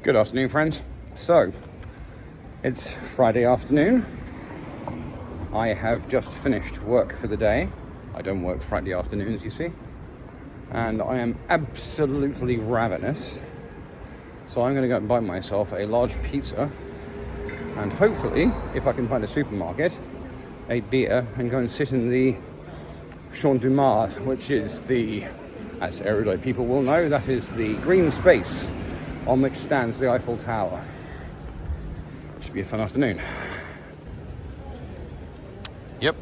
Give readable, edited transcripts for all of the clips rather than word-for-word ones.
Good afternoon, friends. So, it's Friday afternoon. I have just finished work for the day. I don't work Friday afternoons, you see. And I am absolutely ravenous. So I'm going to go and buy myself a large pizza. And hopefully, if I can find a supermarket, a beer, and go and sit in the Champ du Mars, which is the, as erudite people will know, that is the green space on which stands the Eiffel Tower. Should be a fun afternoon. Yep.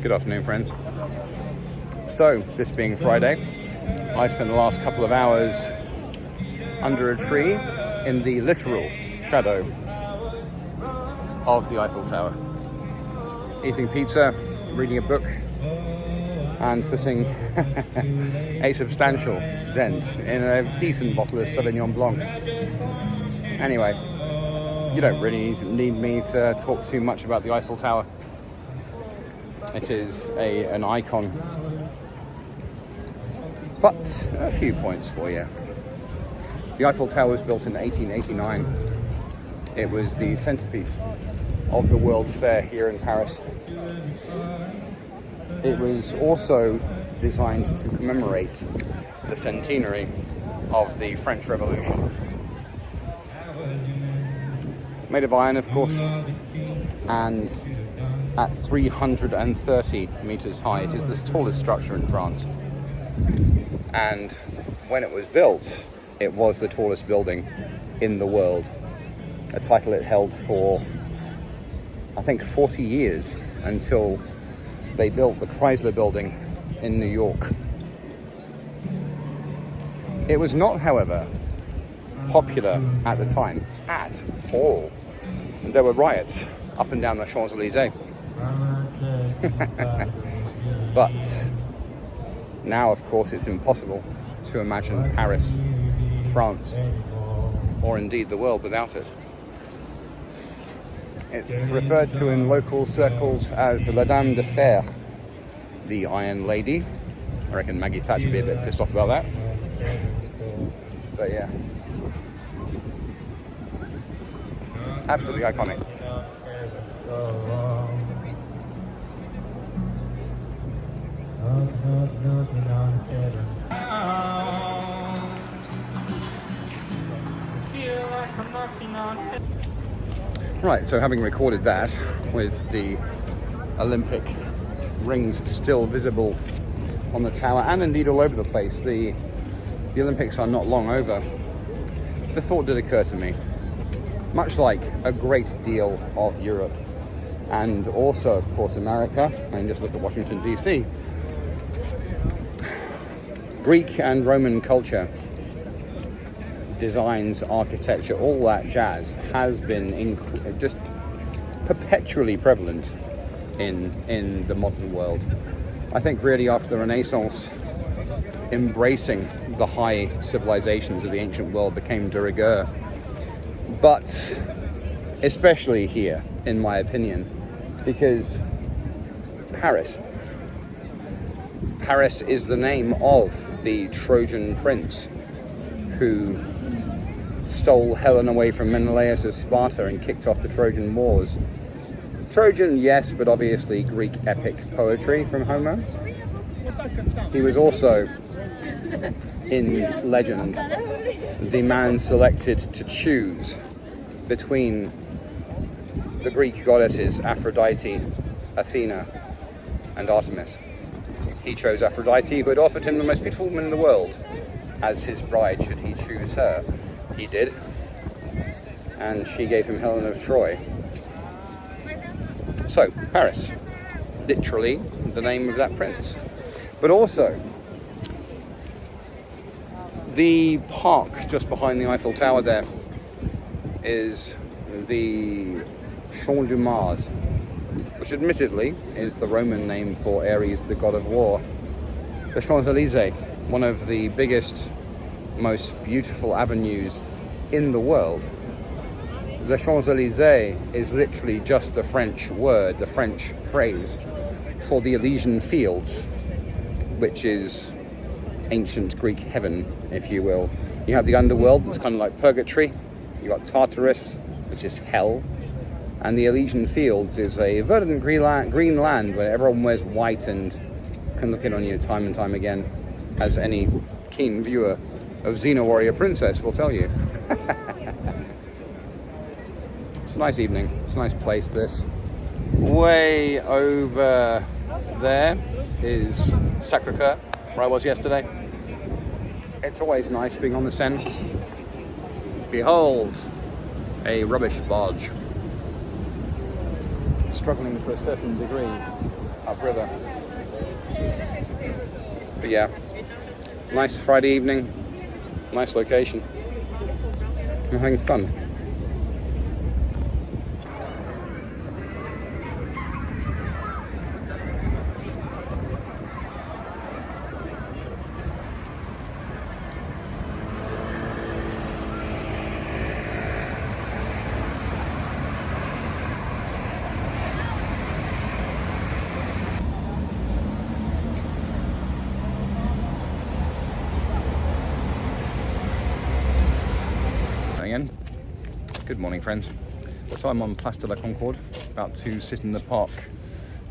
Good afternoon, friends. So, this being Friday, I spent the last couple of hours under a tree in the literal shadow of the Eiffel Tower, eating pizza, reading a book, and putting a substantial dent in a decent bottle of Sauvignon Blanc. Anyway, you don't really need me to talk too much about the Eiffel Tower. It is an icon. But a few points for you. The Eiffel Tower was built in 1889. It was the centerpiece of the World Fair here in Paris. It was also designed to commemorate the centenary of the French Revolution. Made of iron, of course, and at 330 meters high. It is the tallest structure in France. And when it was built, it was the tallest building in the world, a title it held for, I think, 40 years until they built the Chrysler Building in New York. It was not, however, popular at the time at all. And there were riots up and down the Champs-Élysées. But now, of course, it's impossible to imagine Paris, France, or indeed the world without it. It's referred to in local circles as La Dame de Fer, the Iron Lady. I reckon Maggie Thatcher would be a bit pissed off about that. But yeah. Absolutely iconic. Right, so having recorded that, with the Olympic rings still visible on the tower and indeed all over the place, the Olympics are not long over, the thought did occur to me, much like a great deal of Europe and also, of course, America, and just look at Washington, D.C., Greek and Roman culture, designs, architecture, all that jazz has been just perpetually prevalent in the modern world. I think really after the Renaissance, embracing the high civilizations of the ancient world became de rigueur. But especially here, in my opinion, because Paris is the name of the Trojan prince who stole Helen away from Menelaus of Sparta and kicked off the Trojan Wars. Trojan, yes, but obviously Greek epic poetry from Homer. He was also, in legend, the man selected to choose between the Greek goddesses Aphrodite, Athena, and Artemis. He chose Aphrodite, who had offered him the most beautiful woman in the world as his bride should he choose her. He did, and she gave him Helen of Troy. So, Paris, literally the name of that prince. But also, the park just behind the Eiffel Tower there is the Champ du Mars, which admittedly is the Roman name for Ares, the god of war. The Champs-Élysées, one of the biggest, most beautiful avenues in the world, the Champs-Élysées is literally just the French word, the French phrase for the Elysian Fields, which is ancient Greek heaven, if you will. You have the underworld, that's kind of like purgatory. You've got Tartarus, which is hell. And the Elysian Fields is a verdant green land where everyone wears white and can look in on you time and time again, as any keen viewer of Xena Warrior Princess will tell you. It's a nice evening. It's a nice place, this. Way over there is Sacré-Cœur, where I was yesterday. It's always nice being on the Seine. Behold, a rubbish barge. Struggling to a certain degree upriver. But yeah, nice Friday evening, nice location. I'm having fun. Good morning, friends. So I'm on Place de la Concorde, about to sit in the park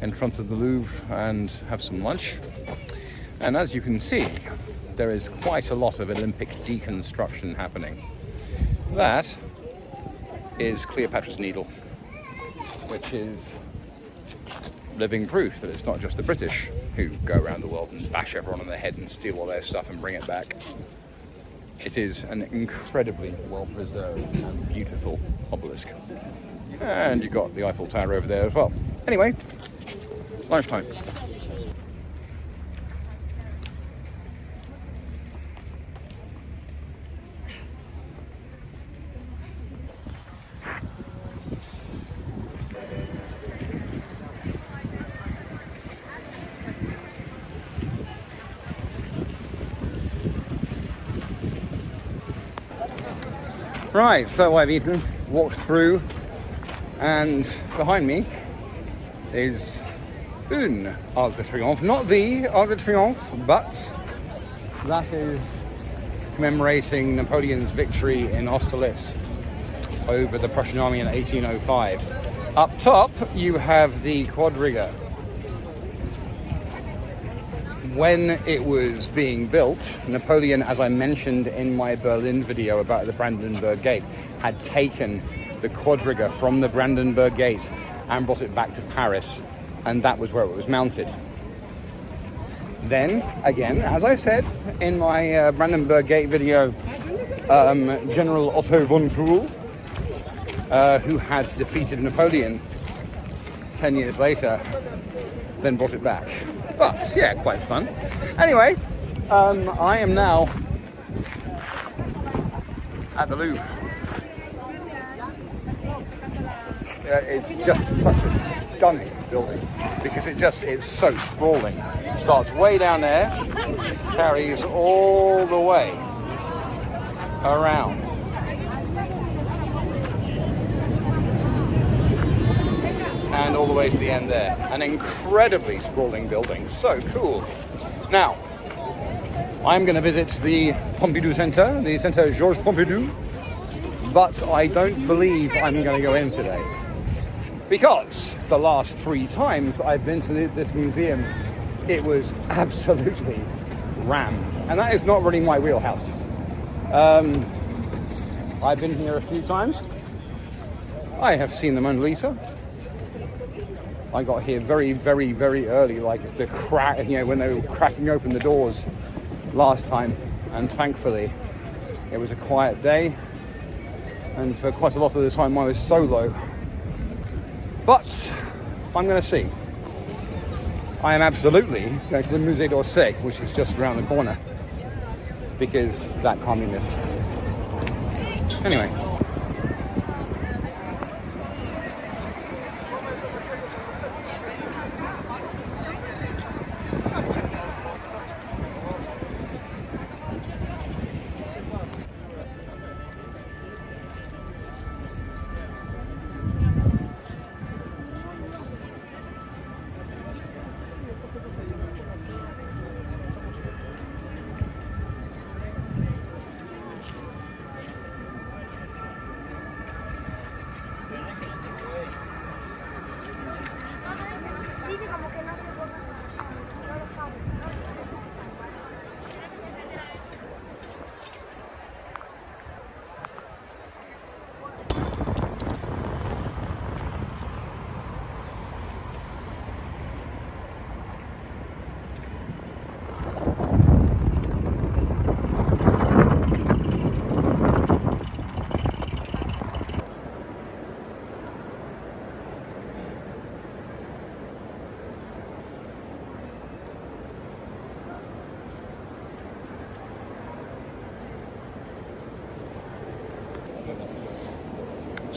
in front of the Louvre and have some lunch. And as you can see, there is quite a lot of Olympic deconstruction happening. That is Cleopatra's Needle, which is living proof that it's not just the British who go around the world and bash everyone on their head and steal all their stuff and bring it back. It is an incredibly well-preserved and beautiful obelisk. And you've got the Eiffel Tower over there as well. Anyway, lunchtime. Right, so I've eaten, walked through, and behind me is une Arc de Triomphe. Not the Arc de Triomphe, but that is commemorating Napoleon's victory in Austerlitz over the Prussian army in 1805. Up top, you have the quadriga. When it was being built, Napoleon, as I mentioned in my Berlin video about the Brandenburg Gate, had taken the quadriga from the Brandenburg Gate and brought it back to Paris, and that was where it was mounted. Then, again, as I said in my Brandenburg Gate video, General Otto von Pfuel, who had defeated Napoleon 10 years later, then brought it back. But yeah, quite fun. Anyway, I am now at the Louvre. It's just such a stunning building because it's so sprawling. It starts way down there, carries all the way around. And all the way to the end there. An incredibly sprawling building. So cool. Now, I'm going to visit the Pompidou Center, the Center Georges Pompidou, but I don't believe I'm going to go in today. Because the last 3 times I've been to this museum, it was absolutely rammed. And that is not really my wheelhouse. I've been here a few times. I have seen the Mona Lisa. I got here very, very, very early, like the crack, when they were cracking open the doors last time. And thankfully, it was a quiet day. And for quite a lot of the time, I was solo. But I'm going to see. I am absolutely going to the Musée d'Orsay, which is just around the corner, because that can't be missed. Anyway.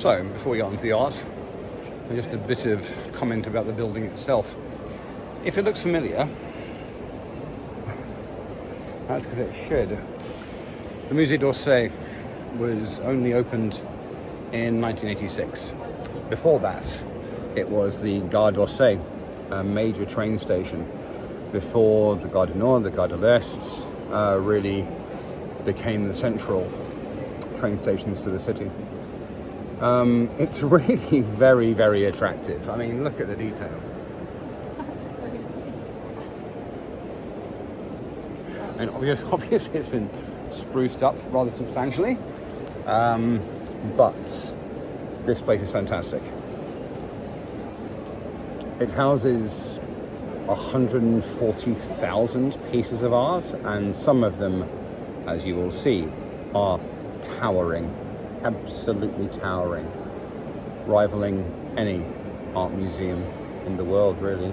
So, before we get on to the art, just a bit of comment about the building itself. If it looks familiar, that's because it should. The Musée d'Orsay was only opened in 1986. Before that, it was the Gare d'Orsay, a major train station, before the Gare du Nord, the Gare de l'Est, really became the central train stations for the city. It's really very, very attractive. I mean, look at the detail. And obviously it's been spruced up rather substantially, but this place is fantastic. It houses 140,000 pieces of art, and some of them, as you will see, are towering, absolutely towering, rivaling any art museum in the world, really.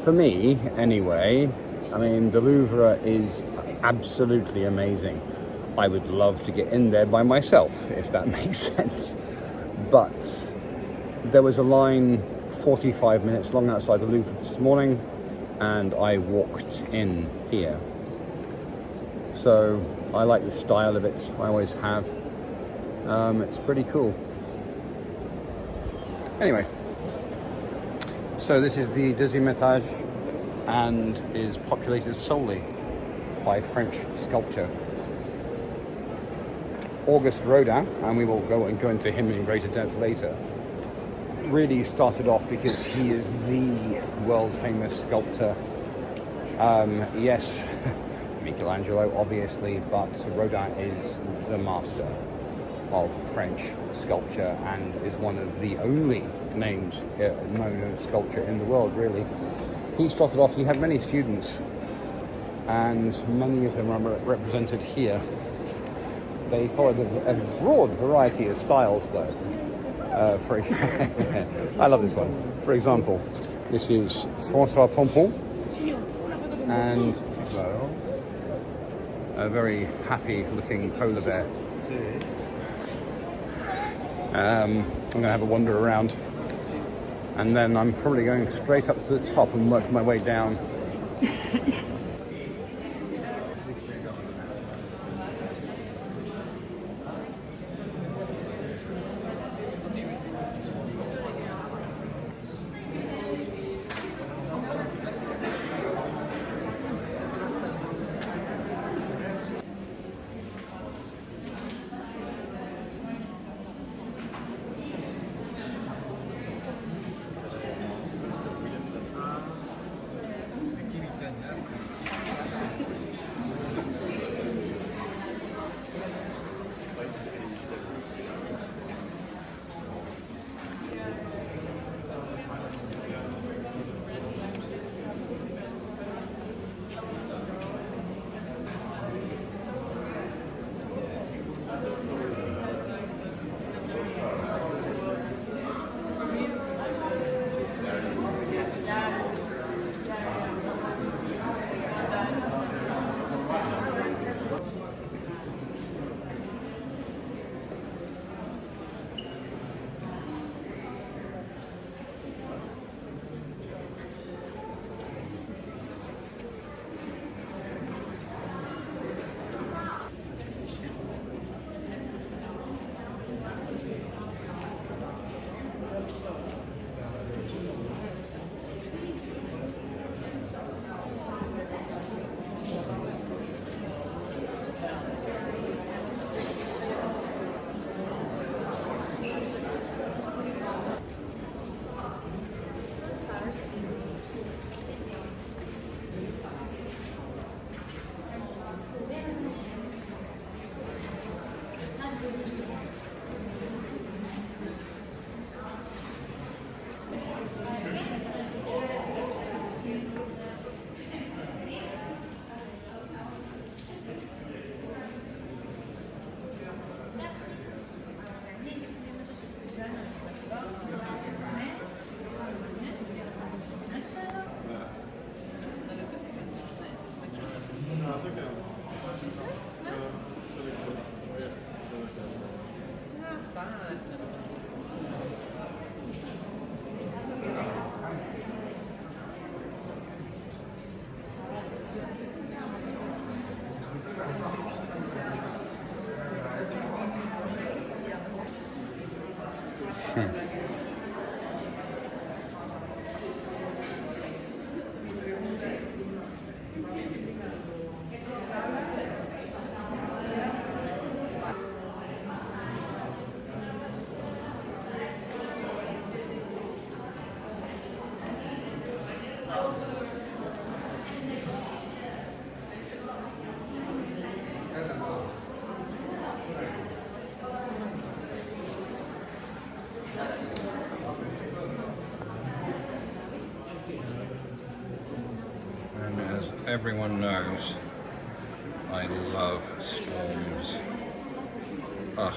For me, anyway, I mean, the Louvre is absolutely amazing. I would love to get in there by myself, if that makes sense. But there was a line 45 minutes long outside the Louvre this morning, and I walked in here. So I like the style of it, I always have. It's pretty cool. Anyway, so this is the deuxième étage and is populated solely by French sculpture. Auguste Rodin, and we will go into him in greater depth later, really started off because he is the world famous sculptor. Yes, Michelangelo obviously, but Rodin is the master of French sculpture and is one of the only names known as sculpture in the world, really. He started off, he had many students, and many of them are represented here. They followed a broad variety of styles, though. I love this one. For example, this is François Pompon, and a very happy-looking polar bear. I'm going to have a wander around, and then I'm probably going straight up to the top and work my way down. And as everyone knows, I love storms. Ugh.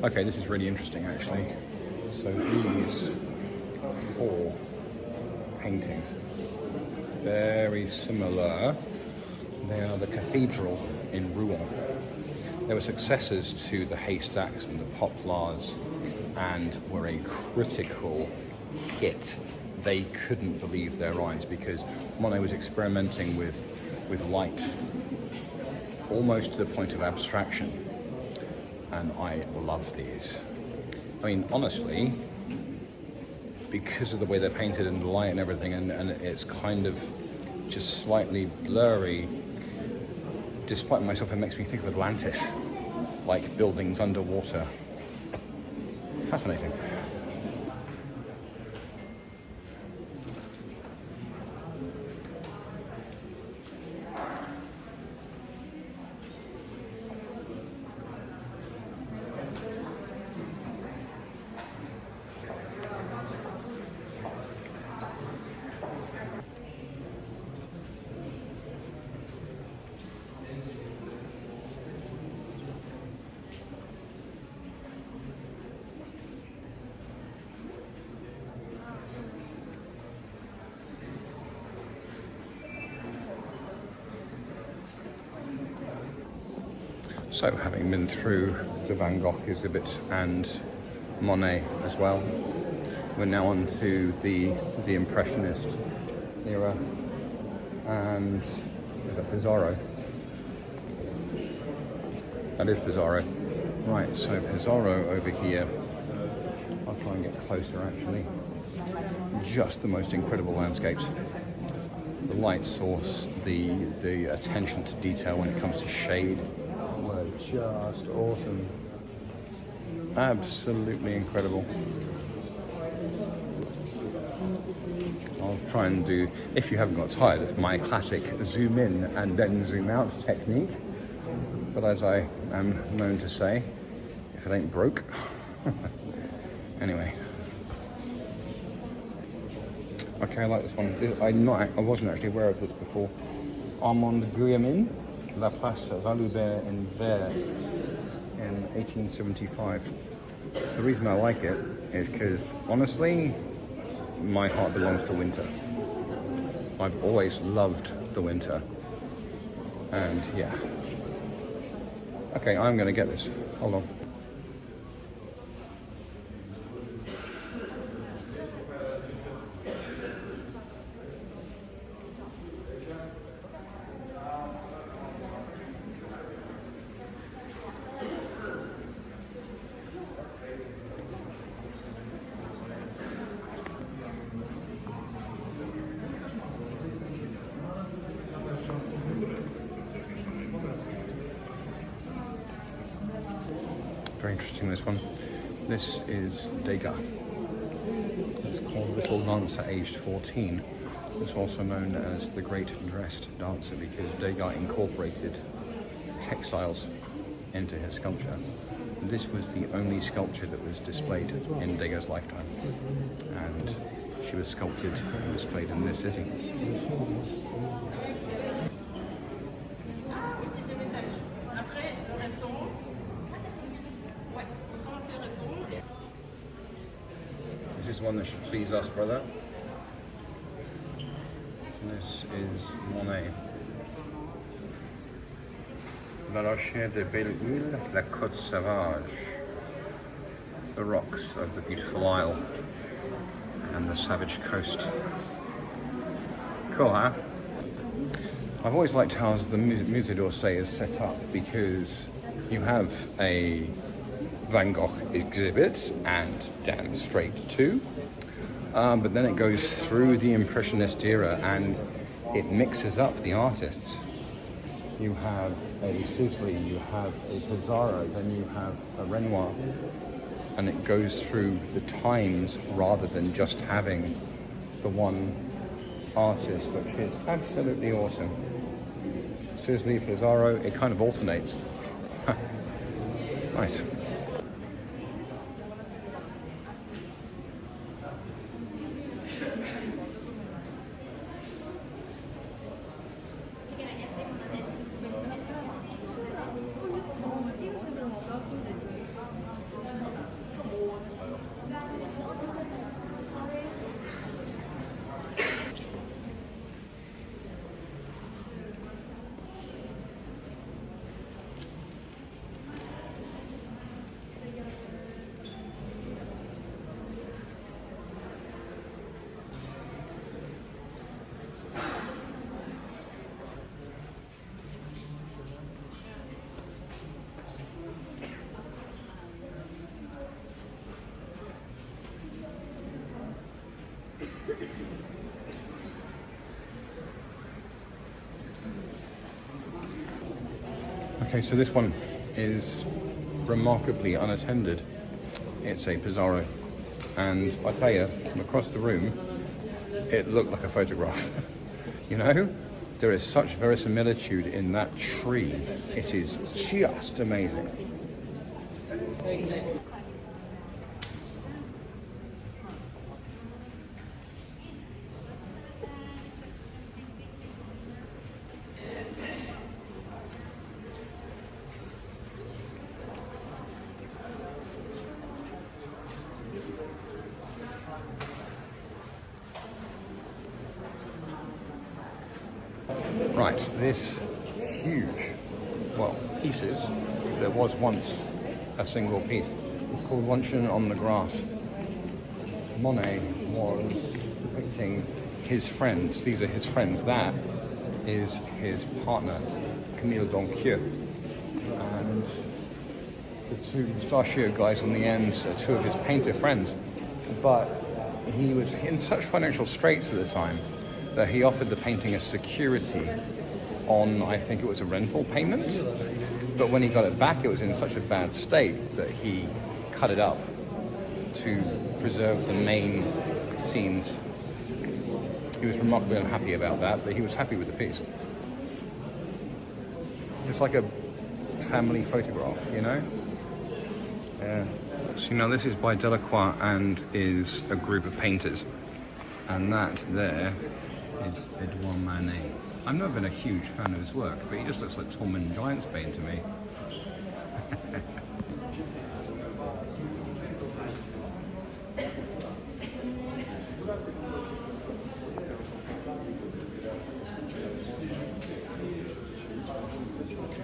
Okay, this is really interesting actually. So these 4 paintings, very similar. They are the cathedral in Rouen. They were successors to the haystacks and the poplars and were a critical hit. They couldn't believe their eyes because Monet was experimenting with light almost to the point of abstraction. And I love these. I mean, honestly, because of the way they're painted and the light and everything, and it's kind of just slightly blurry, despite myself, it makes me think of Atlantis, like buildings underwater. Fascinating. So, having been through the Van Gogh exhibit and Monet as well, we're now on to the Impressionist era, and is that Pissarro? That is Pissarro. Right, so Pissarro over here. I'll try and get closer actually. Just the most incredible landscapes. The light source, the attention to detail when it comes to shade were just awesome. Absolutely incredible. I'll try and do, if you haven't got tired of my classic zoom in and then zoom out technique, but as I am known to say, if it ain't broke. Anyway. Okay, I like this one. I wasn't actually aware of this before. Armand Guillemin, La Place Valoubert in Vert in 1875. The reason I like it is because, honestly, my heart belongs to winter. I've always loved the winter. And yeah. Okay, I'm going to get this. Hold on. Very interesting, this one. This is Degas. It's called Little Dancer Aged 14. It's also known as the Great Dressed Dancer because Degas incorporated textiles into his sculpture. This was the only sculpture that was displayed in Degas' lifetime, and she was sculpted and displayed in this city. This is one that should please us, brother. This is Monet. La Roche de Belle-Île, la Côte Sauvage. The rocks of the beautiful isle and the savage coast. Cool, huh? I've always liked how the Musée d'Orsay is set up, because you have a Van Gogh exhibit, and damn straight too. But then it goes through the Impressionist era and it mixes up the artists. You have a Sisley, you have a Pissarro, then you have a Renoir, and it goes through the times rather than just having the one artist, which is absolutely awesome. Sisley, Pissarro, it kind of alternates. Nice. Okay, so this one is remarkably unattended. It's a Pissarro, and I tell you, from across the room, it looked like a photograph. You know, there is such verisimilitude in that tree. It is just amazing. Right, this huge, well, pieces, there was once a single piece. It's called Luncheon on the Grass. Monet was depicting his friends. These are his friends. That is his partner, Camille Donquieu. And the two mustachioed guys on the ends are two of his painter friends. But he was in such financial straits at the time that he offered the painting as security on, I think it was a rental payment. But when he got it back, it was in such a bad state that he cut it up to preserve the main scenes. He was remarkably unhappy about that, but he was happy with the piece. It's like a family photograph, you know? Yeah. So now this is by Delacroix and is a group of painters. And that there is Edouard Manet. I've never been a huge fan of his work, but he just looks like Tom and Giantsbane to me.